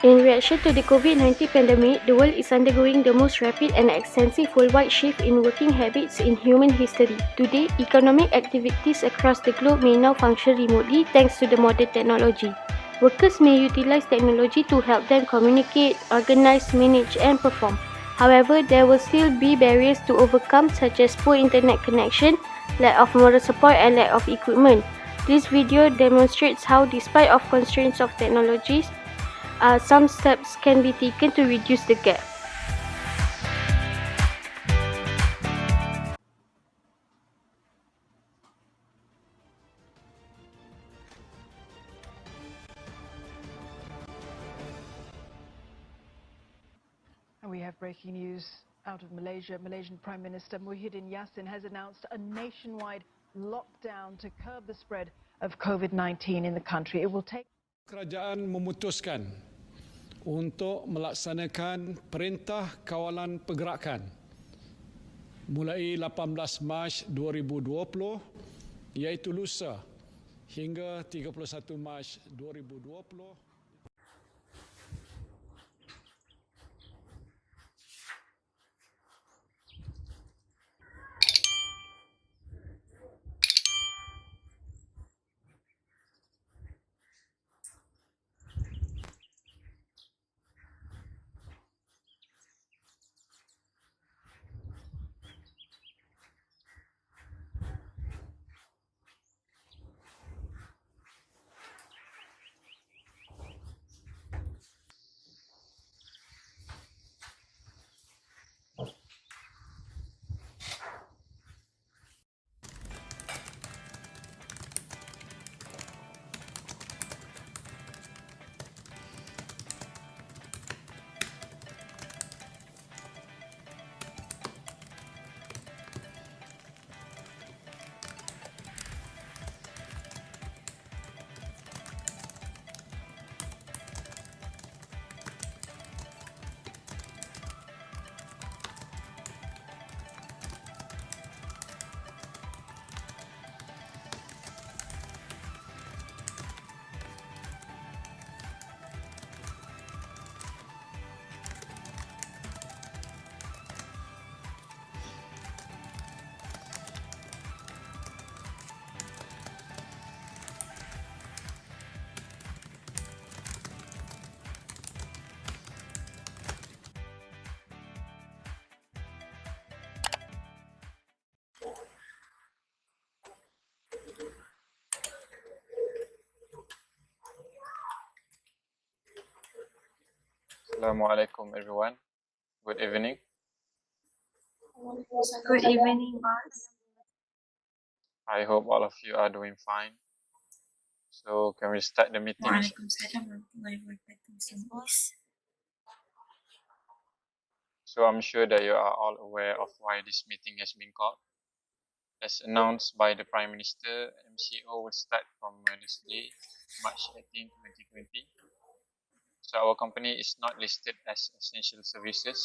In reaction to the COVID-19 pandemic, the world is undergoing the most rapid and extensive worldwide shift in working habits in human history. Today, economic activities across the globe may now function remotely thanks to the modern technology. Workers may utilize technology to help them communicate, organize, manage, and perform. However, there will still be barriers to overcome such as poor internet connection, lack of moral support, and lack of equipment. This video demonstrates how, despite of constraints of technologies, some steps can be taken to reduce the gap. And we have breaking news out of Malaysia. Malaysian Prime Minister Muhyiddin Yassin has announced a nationwide lockdown to curb the spread of COVID-19 in the country. It will take... Kerajaan memutuskan untuk melaksanakan perintah kawalan pergerakan mulai 18 Mac 2020 iaitu lusa hingga 31 Mac 2020. Assalamualaikum everyone. Good evening. Good evening, boss. I hope all of you are doing fine. So can we start the meeting? So I'm sure that you are all aware of why this meeting has been called. As announced by the Prime Minister, MCO will start from Wednesday, March 18, 2020. So our company is not listed as essential services.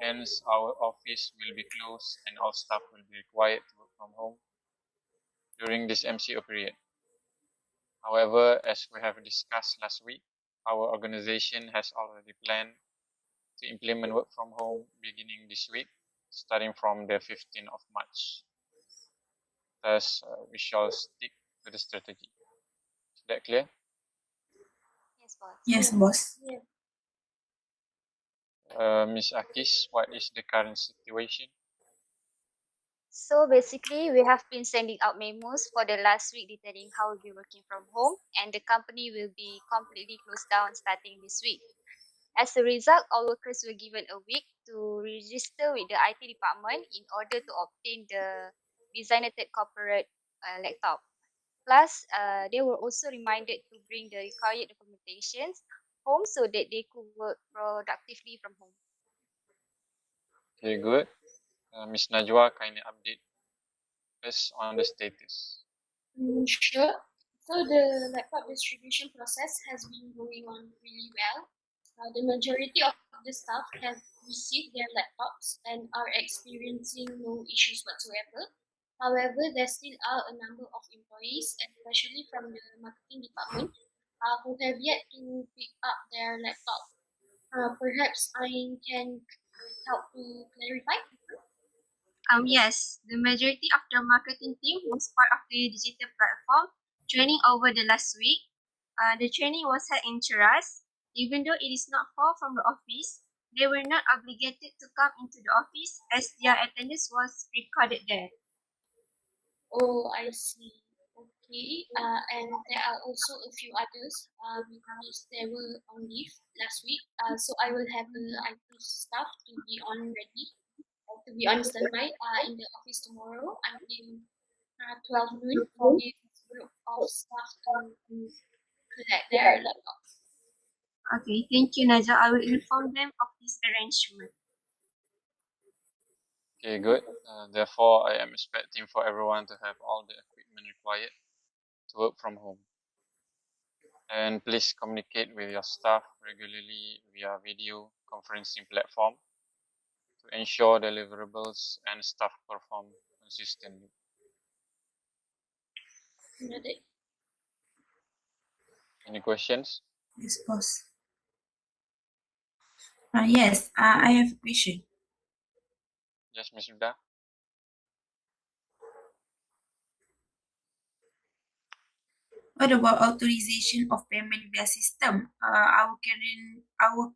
Hence, our office will be closed and all staff will be required to work from home during this MCO period. However, as we have discussed last week, our organization has already planned to implement work from home beginning this week, starting from the 15th of March. Thus, we shall stick to the strategy. Is that clear? Yes, boss. Ms. Akis, what is the current situation? So basically, we have been sending out memos for the last week detailing how we'll be working from home, and the company will be completely closed down starting this week. As a result, all workers were given a week to register with the IT department in order to obtain the designated corporate laptop. Plus, they were also reminded to bring the required documentations home so that they could work productively from home. Okay, good. Ms. Najwa, kindly update us on the status. Sure. So the laptop distribution process has been going on really well. The majority of the staff have received their laptops and are experiencing no issues whatsoever. However, there still are a number of employees, especially from the marketing department, who have yet to pick up their laptop. Perhaps I can help to clarify. Yes, the majority of the marketing team was part of the digital platform training over the last week. The training was held in Cheras. Even though it is not far from the office, they were not obligated to come into the office as their attendance was recorded there. Oh, I see. Okay. And there are also a few others because they were on leave last week. So I will have the IT staff to be on ready, to be on standby in the office tomorrow until 12 noon for this group of staff to collect their laptops. Okay, thank you, Najwa. I will inform them of this arrangement. Okay, good. Therefore, I am expecting for everyone to have all the equipment required to work from home. And please communicate with your staff regularly via video conferencing platform to ensure deliverables and staff perform consistently. Noted. Any questions? Yes, boss. Yes, I have a question. Yes, Ms. Huda? What about authorization of payment via system? Our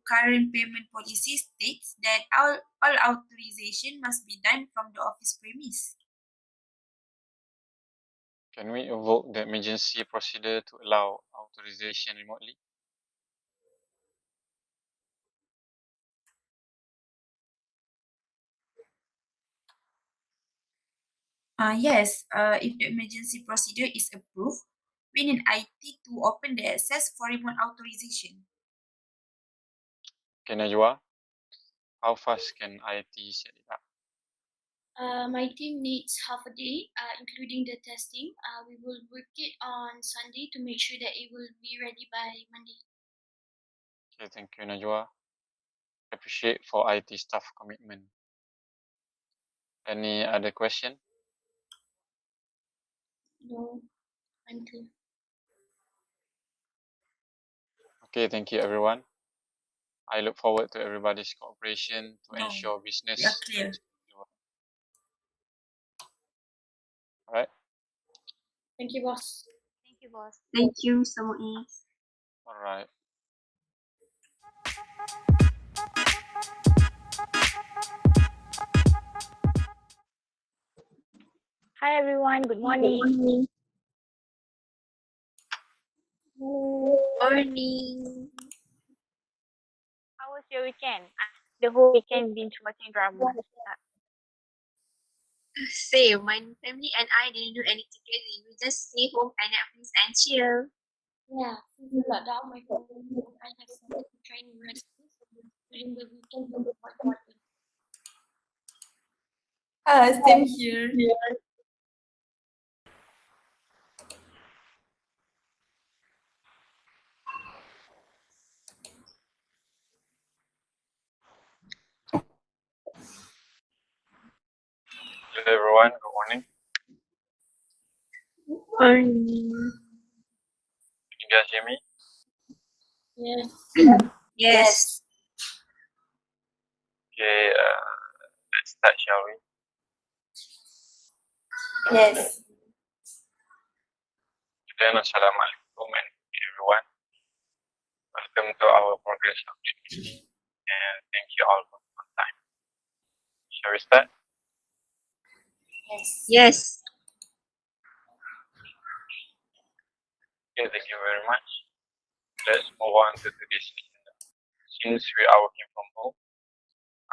current payment policy states that all authorization must be done from the office premise. Can we invoke the emergency procedure to allow authorization remotely? Yes, if the emergency procedure is approved, we need IT to open the access for remote authorization. Okay, Najwa, how fast can IT set it up? My team needs half a day, including the testing. We will work it on Sunday to make sure that it will be ready by Monday. Okay, thank you, Najwa. Appreciate for IT staff commitment. Any other question? No, I'm clear. Okay, thank you, everyone. I look forward to everybody's cooperation to No, ensure we business. are clear. All right. Thank you, boss. Thank you, boss. Thank you, Mr. Muiz. All right. Hi everyone, good morning. Morning. How was your weekend? The whole weekend binge watching dramas. Same. My family and I didn't do anything crazy. We just stay home and Netflix and chill. Yeah, since the lockdown, my family and I have started to try new recipes during the weekend to avoid boredom. Same here. Hello, everyone. Good morning. Morning. Can you guys hear me? Yes. Yes. Okay. Let's start, shall we? Yes. Then, Assalamualaikum and everyone. Welcome to our progress update meeting, and thank you all for your time. Shall we start? Yes. Okay, thank you very much. Let's move on to today's agenda. Since we are working from home,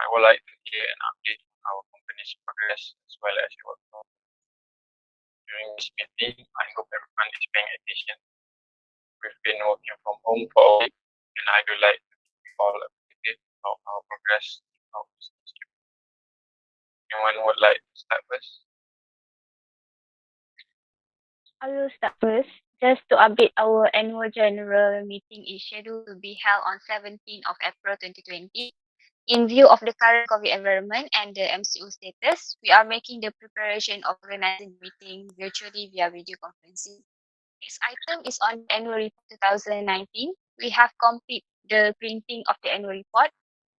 I would like to hear an update on our company's progress as well as your work. During this meeting, I hope everyone is paying attention. We've been working from home for a week, and I would like to keep you all updated about our progress in our business. Anyone would like to start first? I will start first. Just to update, our annual general meeting is scheduled to be held on 17th of April 2020. In view of the current COVID environment and the MCO status, we are making the preparation of organizing the meeting virtually via video conferencing. Next item is on annual report 2019. We have completed the printing of the annual report.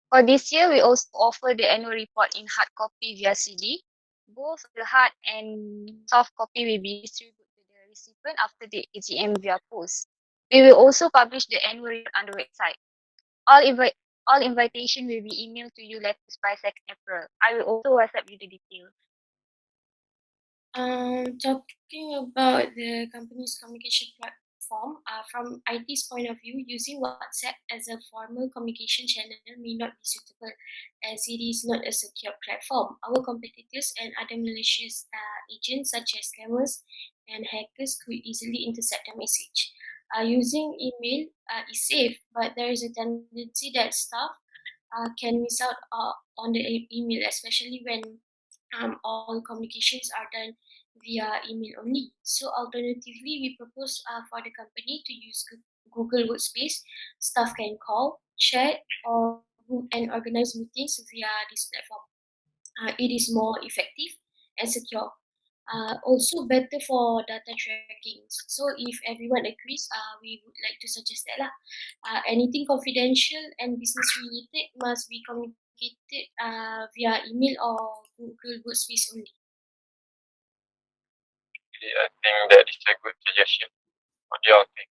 For this year, we also offer the annual report in hard copy via CD. Both the hard and soft copy will be distributed to the recipient after the AGM via post. We will also publish the annual report on the website. All invitation will be emailed to you latest by 2nd April. I will also WhatsApp you the details. Talking about the company's communication platform, from IT's point of view, using WhatsApp as a formal communication channel may not be suitable as it is not a secure platform. Our competitors and other malicious agents such as scammers and hackers could easily intercept the message. Using email is safe, but there is a tendency that staff can miss out on the email, especially when all communications are done via email only. So alternatively, we propose for the company to use Google Workspace. Staff can call, chat, or book and organize meetings via this platform. It is more effective and secure. Also better for data tracking. So if everyone agrees, we would like to suggest that lah. Anything confidential and business related must be communicated via email or Google Workspace only. I think that is a good suggestion. What do you all think?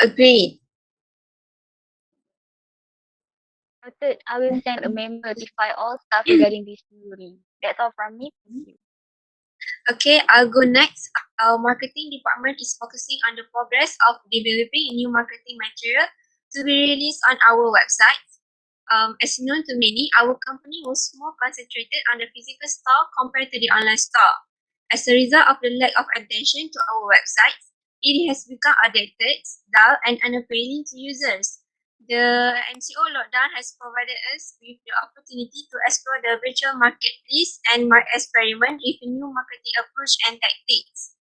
Agreed. Noted, I will send a memo to notify all staff regarding this ruling. That's all from me. Thank you. Okay, I'll go next. Our marketing department is focusing on the progress of developing new marketing material to be released on our website. As known to many, our company was more concentrated on the physical store compared to the online store. As a result of the lack of attention to our website, it has become outdated, dull, and unappealing to users. The MCO lockdown has provided us with the opportunity to explore the virtual marketplace and experiment with new marketing approach and tactics.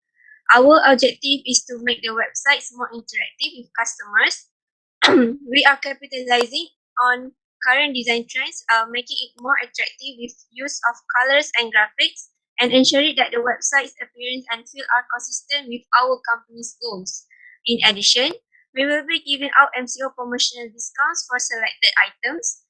Our objective is to make the websites more interactive with customers. We are capitalizing on current design trends, making it more attractive with use of colors and graphics, and ensuring that the website's appearance and feel are consistent with our company's goals. In addition, we will be giving out MCO promotional discounts for selected items,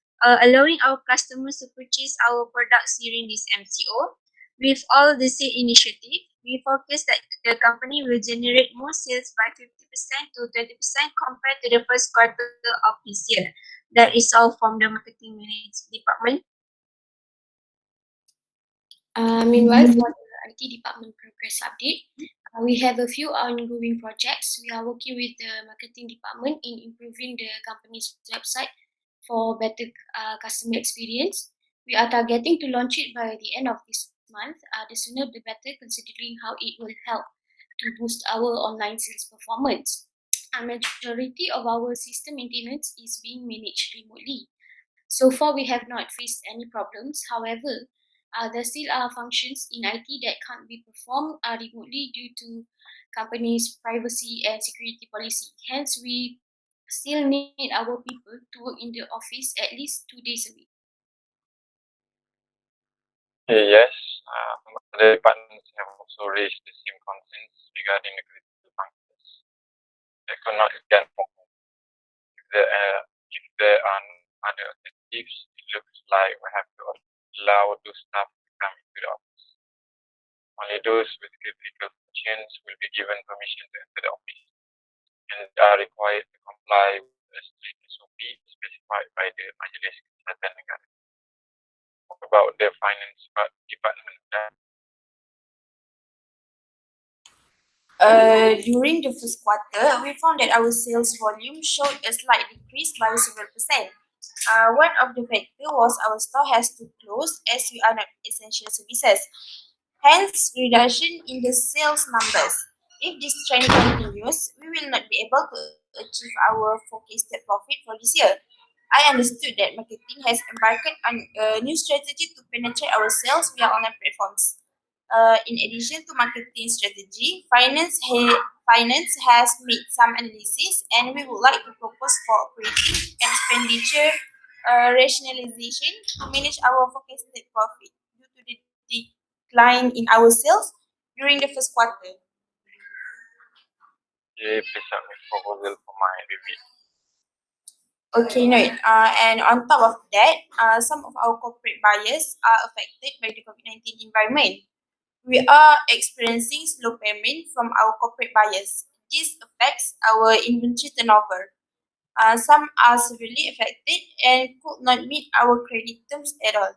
allowing our customers to purchase our products during this MCO. With all the same initiative, we focus that the company will generate more sales by 50% to 20% compared to the first quarter of this year. That is all from the marketing department. Meanwhile, for the IT department progress update, we have a few ongoing projects. We are working with the marketing department in improving the company's website for better customer experience. We are targeting to launch it by the end of this month. The sooner the better, considering how it will help to boost our online sales performance. A majority of our system maintenance is being managed remotely. So far, we have not faced any problems. However, there still are functions in IT that can't be performed remotely due to companies' privacy and security policy. Hence, we still need our people to work in the office at least 2 days a week. Yes, other departments have also raised the same concerns regarding the critical functions that could not get performed. If there are no other alternatives, it looks like we have to allow those staff to come into the office. Only those with critical functions will be given permission to enter the office and are required to comply with a strict SOP specified by the Majlis Kesihatan Negara. What about the finance department? During the first quarter, we found that our sales volume showed a slight decrease by several percent. One of the factors was our store has to close as we are not essential services. Hence, reduction in the sales numbers. If this trend continues, we will not be able to achieve our forecasted profit for this year. I understood that marketing has embarked on a new strategy to penetrate our sales via online platforms. In addition to marketing strategy, finance has made some analysis, and we would like to propose for operating expenditure rationalization to manage our forecasted profit due to the decline in our sales during the first quarter. Okay, please submit proposal for my review. Okay, no. And on top of that, some of our corporate buyers are affected by the COVID-19 environment. We are experiencing slow payment from our corporate buyers. This affects our inventory turnover. Some are severely affected and could not meet our credit terms at all.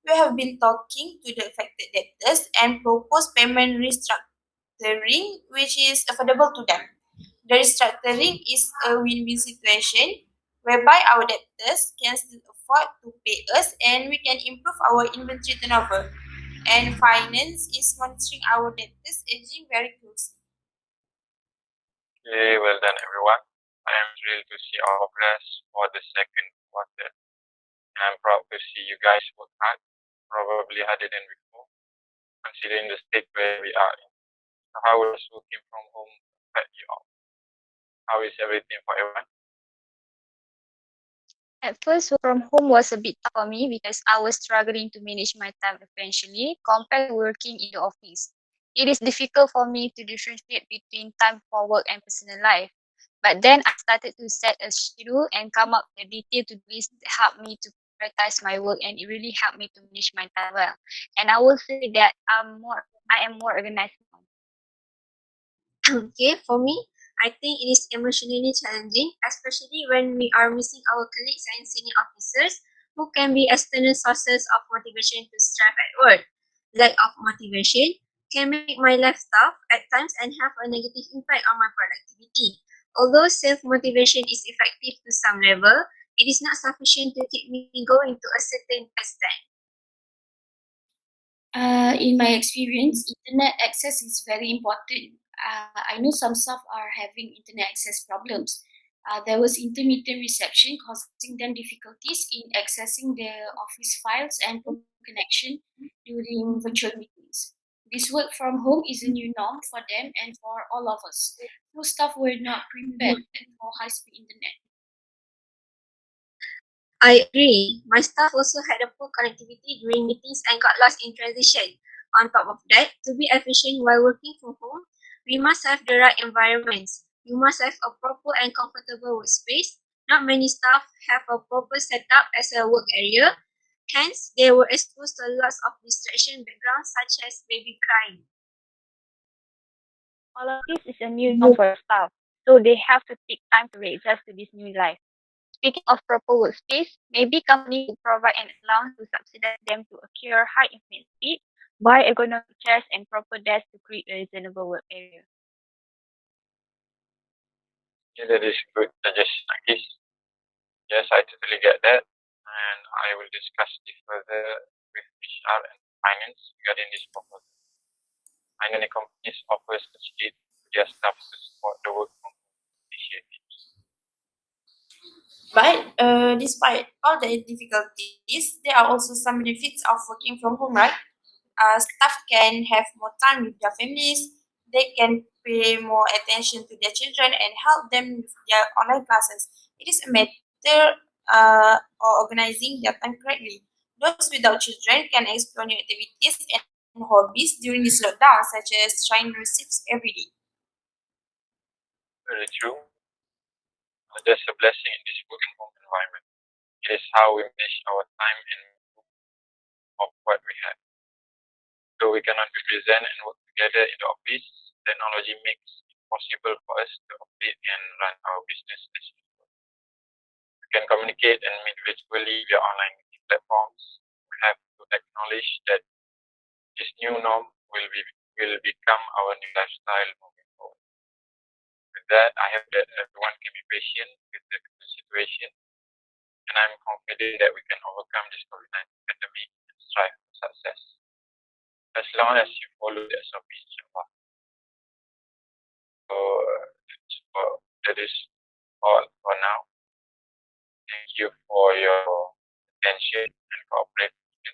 We have been talking to the affected debtors and propose payment restructuring which is affordable to them. The restructuring is a win-win situation whereby our debtors can still afford to pay us and we can improve our inventory turnover. And finance is monitoring our debtors aging very closely. Okay, well done everyone. I am thrilled to see our progress for the second quarter. And I'm proud to see you guys work hard, probably harder than before, considering the state where we are in. So how does working from home affect you all? How is everything for everyone? At first, work from home was a bit tough for me because I was struggling to manage my time efficiently compared to working in the office. It is difficult for me to differentiate between time for work and personal life. But then I started to set a schedule and come up with a detailed to-do list that helped me to prioritize my work, and it really helped me to manage my time well. And I will say that I am more organized now. Okay, for me, I think it is emotionally challenging, especially when we are missing our colleagues and senior officers who can be external sources of motivation to strive at work. Lack of motivation can make my life tough at times and have a negative impact on my productivity. Although self-motivation is effective to some level, it is not sufficient to keep me going to a certain extent. In my experience, internet access is very important. I know some staff are having internet access problems. There was intermittent reception causing them difficulties in accessing the office files and phone connection during virtual meetings. This work from home is a new norm for them and for all of us. Most staff were not prepared for high-speed internet. I agree. My staff also had a poor connectivity during meetings and got lost in transition. On top of that, to be efficient while working from home, we must have the right environments. We must have a proper and comfortable workspace. Not many staff have a proper setup as a work area. Hence, they were exposed to lots of distraction backgrounds such as baby crying. All of this is a new norm for staff, so they have to take time to readjust to this new life. Speaking of proper workspace, maybe company would provide an allowance to subsidize them to acquire high internet speed, buy ergonomic chairs and proper desks to create a reasonable work area. Yeah, that is good suggestion, Akis. Yes, I totally get that. And I will discuss this further with HR and finance regarding this proposal. I know the companies offer such aid to their staff to support the work from home initiatives. But despite all the difficulties, there are also some benefits of working from home, right? Staff can have more time with their families, they can pay more attention to their children and help them with their online classes. It is a matter of organizing their time correctly. Those without children can explore new activities and hobbies during this lockdown, such as trying recipes every day. Very true. There's a blessing in this work from home environment. It is how we manage our time and of what we have. So we cannot be present and work together in the office. Technology makes it possible for us to operate and run our business as usual. We can communicate and meet virtually via online meeting platforms. We have to acknowledge that this new norm will become our new lifestyle moving forward. With that, I hope that everyone can be patient with the current situation, and I'm confident that we can overcome this COVID-19 pandemic and strive for success. As long as you follow the SOP, inshallah. So that is all for now. Thank you for your attention and cooperation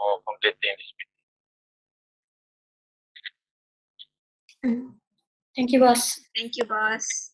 for completing this meeting. Thank you, boss. Thank you, boss.